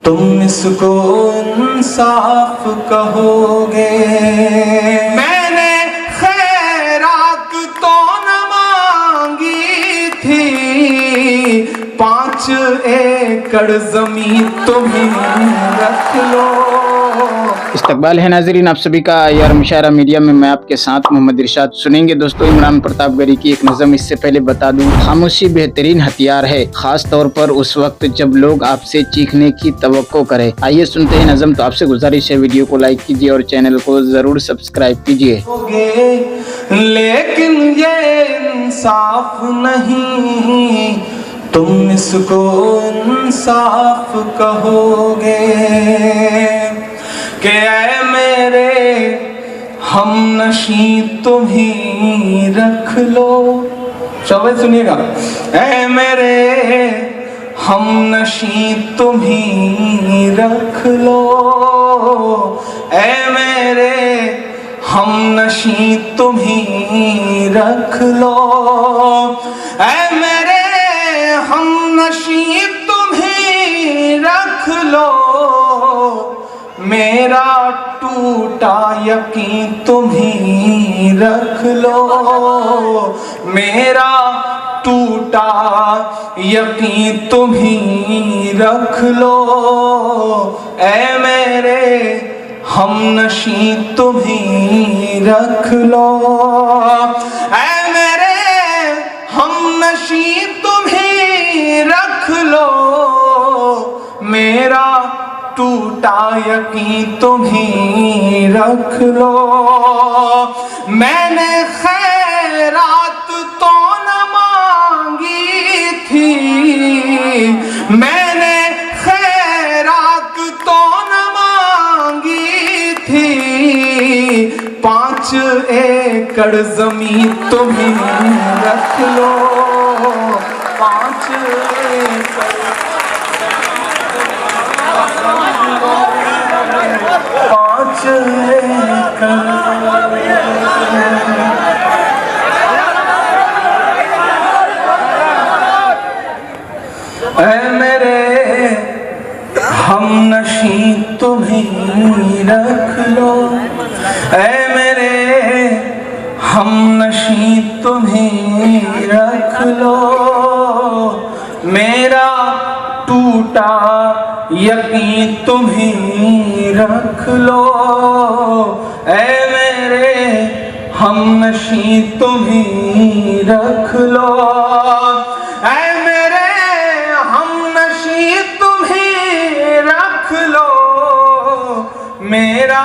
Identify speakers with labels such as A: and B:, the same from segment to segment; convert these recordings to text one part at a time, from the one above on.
A: تم اس کو انصاف کہو گے؟ میں نے خیرات تو نہ مانگی تھی، 5 ایکڑ زمین تمہیں رکھ لو۔
B: استقبال ہے ناظرین آپ سبھی کا IR مشاعرہ میڈیا میں آپ کے ساتھ محمد ارشاد۔ سنیں گے دوستو عمران پرتاپ گڑھی کی ایک نظم۔ اس سے پہلے بتا دوں خاموشی بہترین ہتھیار ہے، خاص طور پر اس وقت جب لوگ آپ سے چیخنے کی توقع کریں۔ آئیے سنتے ہیں نظم۔ تو آپ سے گزارش ہے ویڈیو کو لائک کیجیے اور چینل کو ضرور سبسکرائب کیجیے۔
A: لیکن یہ انصاف نہیں، تم اس کو انصاف کہو گے کہ اے میرے ہم نشیں تمہیں رکھ لو۔ شعبہ سنیے گا۔ اے میرے ہم نشیں تمہیں رکھ لو، اے میرے ہم نشیں تمہیں رکھ لو، اے میرے ہم نشیں تمہیں رکھ لو، میرا ٹوٹا یقین تمہیں رکھ لو، میرا ٹوٹا یقین تمہیں رکھ لو، اے میرے ہم نشیں تمہیں رکھ لو، اے میرے ہم نشیں تمہیں رکھ لو، میرا ٹوٹا یقین تمہیں رکھ لو۔ میں نے خیرات تو نہ مانگی تھی، میں نے خیرات تو نہ مانگی تھی، 5 ایکڑ زمین تمہیں رکھ لو، 5 ایکڑ اے میرے ہم نشیں تمہیں رکھ لو، اے میرے ہم نشیں تمہیں رکھ لو، میرا ٹوٹا یقین تمہیں رکھ لو، اے میرے ہم نشیں تمہیں رکھ لو، اے میرے ہم نشیں تمہیں رکھ لو، میرا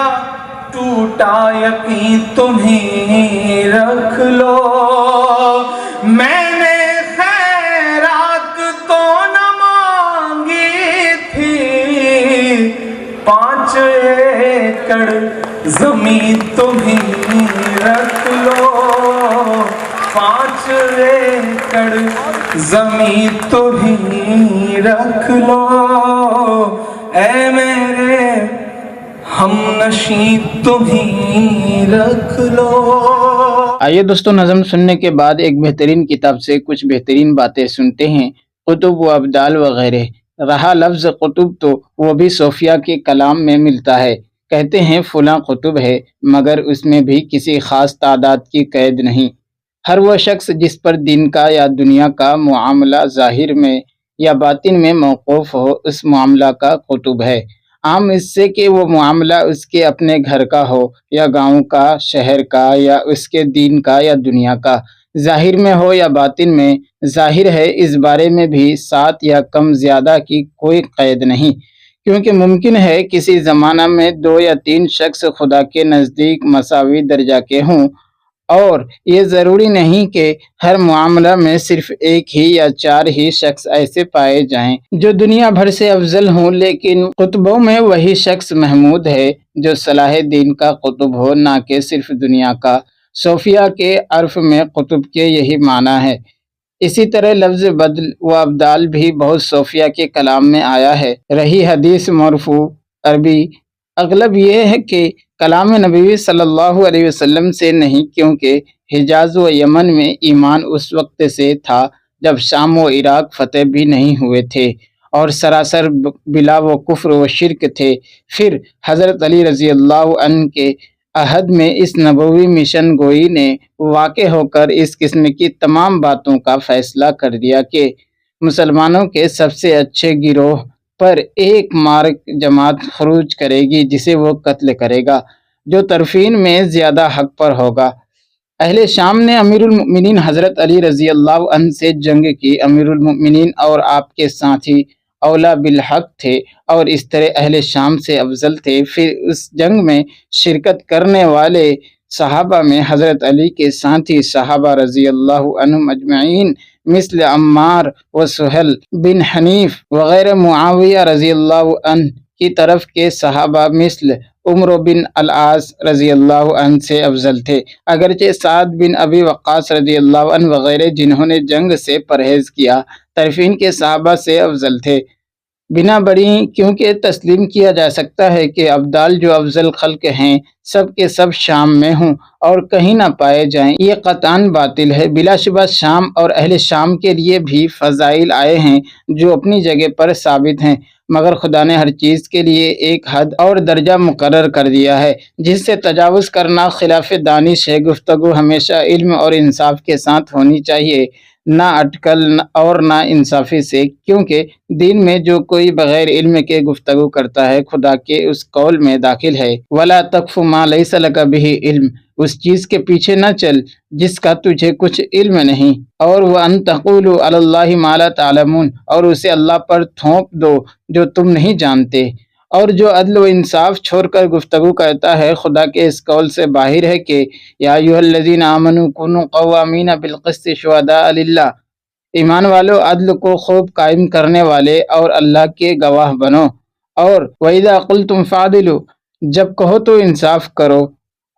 A: ٹوٹا یقین تمہیں رکھ لو۔ میں نے خیرات تو نہ مانگی تھی، 5 ایکڑ زمین تمہیں رکھ لو، 5 ایکڑ زمین تمہیں رکھ لو، اے میرے ہم نشیں تمہیں رکھ لو۔
B: آئیے دوستو نظم سننے کے بعد ایک بہترین کتاب سے کچھ بہترین باتیں سنتے ہیں۔ قطب و ابدال وغیرہ۔ رہا لفظ قطب تو وہ بھی صوفیہ کے کلام میں ملتا ہے، کہتے ہیں فلاں قطب ہے، مگر اس میں بھی کسی خاص تعداد کی قید نہیں۔ ہر وہ شخص جس پر دین کا یا دنیا کا معاملہ ظاہر میں یا باطن میں موقوف ہو، اس معاملہ کا قطب ہے۔ عام اس سے کہ وہ معاملہ اس کے اپنے گھر کا ہو یا گاؤں کا، شہر کا، یا اس کے دین کا یا دنیا کا، ظاہر میں ہو یا باطن میں، ظاہر ہے اس بارے میں بھی 7 یا کم زیادہ کی کوئی قید نہیں، کیونکہ ممکن ہے کسی زمانہ میں 2 یا 3 شخص خدا کے نزدیک مساوی درجہ کے ہوں، اور یہ ضروری نہیں کہ ہر معاملہ میں صرف 1 ہی یا 4 ہی شخص ایسے پائے جائیں جو دنیا بھر سے افضل ہوں، لیکن قطبوں میں وہی شخص محمود ہے جو صلاح دین کا قطب ہو، نہ کہ صرف دنیا کا۔ صوفیہ کے عرف میں قطب کے یہی معنی ہے۔ اسی طرح لفظ بدل و ابدال بھی بہت صوفیہ کے کلام میں آیا ہے۔ رہی حدیث مرفوع عربی، اغلب یہ ہے کہ کلام نبوی صلی اللہ علیہ وسلم سے نہیں، کیونکہ حجاز و یمن میں ایمان اس وقت سے تھا جب شام و عراق فتح بھی نہیں ہوئے تھے، اور سراسر بلا و کفر و شرک تھے۔ پھر حضرت علی رضی اللہ عنہ کے عہد میں اس نبوی مشن گوئی نے واقع ہو کر اس قسم کی تمام باتوں کا فیصلہ کر دیا کہ مسلمانوں کے سب سے اچھے گروہ پر ایک مارک جماعت خروج کرے گی جسے وہ قتل کرے گا، جو طرفین میں زیادہ حق پر ہوگا۔ اہل شام نے امیر المؤمنین حضرت علی رضی اللہ عنہ سے جنگ کی۔ امیر المؤمنین اور آپ کے ساتھی اولا بالحق تھے اور اس طرح اہل شام سے افضل تھے۔ پھر اس جنگ میں شرکت کرنے والے صحابہ میں حضرت علی کے ساتھی صحابہ رضی اللہ عنہم اجمعین مثل عمار و سہل بن حنیف وغیرہ، معاویہ رضی اللہ عنہ کی طرف کے صحابہ مثل عمر بن العاص رضی اللہ عنہ سے افضل تھے، اگرچہ سعد بن ابی وقاص رضی اللہ عنہ وغیرہ جنہوں نے جنگ سے پرہیز کیا طرفین کے صحابہ سے افضل تھے، بنا بری کیونکہ تسلیم کیا جا سکتا ہے کہ ابدال جو افضل خلق ہیں سب کے سب شام میں ہوں اور کہیں نہ پائے جائیں، یہ قطعاً باطل ہے۔ بلا شبہ شام اور اہل شام کے لیے بھی فضائل آئے ہیں جو اپنی جگہ پر ثابت ہیں، مگر خدا نے ہر چیز کے لیے ایک حد اور درجہ مقرر کر دیا ہے جس سے تجاوز کرنا خلاف دانش ہے۔ گفتگو ہمیشہ علم اور انصاف کے ساتھ ہونی چاہیے، نہ اٹکل اور نہ انصافی سے، کیونکہ دین میں جو کوئی بغیر علم کے گفتگو کرتا ہے خدا کے اس قول میں داخل ہے وَلَا تَقْفُ مَا لَيْسَ لَكَ بِهِ علم، اس چیز کے پیچھے نہ چل جس کا تجھے کچھ علم نہیں، اور وَأَن تَقُولُوا عَلَى اللَّهِ مَا لَا تَعْلَمُونَ، اور اسے اللہ پر تھوپ دو جو تم نہیں جانتے۔ اور جو عدل و انصاف چھوڑ کر گفتگو کرتا ہے خدا کے اس قول سے باہر ہے کہ یا ایھا الذین آمنوا کونوا قوامین بالقسط شہداء للہ، ایمان والو عدل کو خوب قائم کرنے والے اور اللہ کے گواہ بنو، اور وَإِذَا قُلْتُمْ فَعْدِلُوا، جب کہو تو انصاف کرو،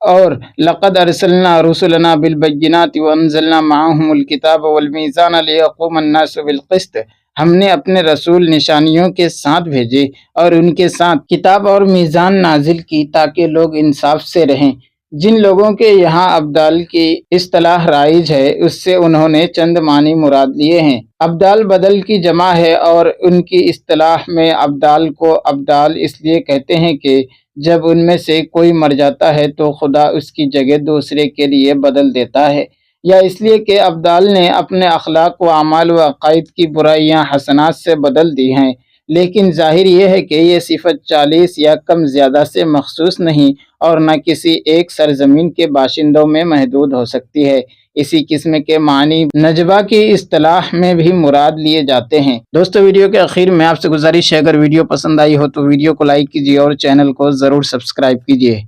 B: اور لقد ارسلنا رسلنا بالبینات وانزلنا معهم الکتاب والمیزان لیقوم الناس بالقسط، ہم نے اپنے رسول نشانیوں کے ساتھ بھیجے اور ان کے ساتھ کتاب اور میزان نازل کی تاکہ لوگ انصاف سے رہیں۔ جن لوگوں کے یہاں ابدال کی اصطلاح رائج ہے اس سے انہوں نے چند معنی مراد لیے ہیں۔ ابدال بدل کی جمع ہے اور ان کی اصطلاح میں ابدال کو ابدال اس لیے کہتے ہیں کہ جب ان میں سے کوئی مر جاتا ہے تو خدا اس کی جگہ دوسرے کے لیے بدل دیتا ہے، یا اس لیے کہ ابدال نے اپنے اخلاق و اعمال و عقائد کی برائیاں حسنات سے بدل دی ہیں، لیکن ظاہر یہ ہے کہ یہ صفت 40 یا کم زیادہ سے مخصوص نہیں اور نہ کسی ایک سرزمین کے باشندوں میں محدود ہو سکتی ہے۔ اسی قسم کے معنی نجبہ کی اصطلاح میں بھی مراد لیے جاتے ہیں۔ دوستو، ویڈیو کے اخیر میں آپ سے گزارش ہے، اگر ویڈیو پسند آئی ہو تو ویڈیو کو لائک کیجیے اور چینل کو ضرور سبسکرائب کیجیے۔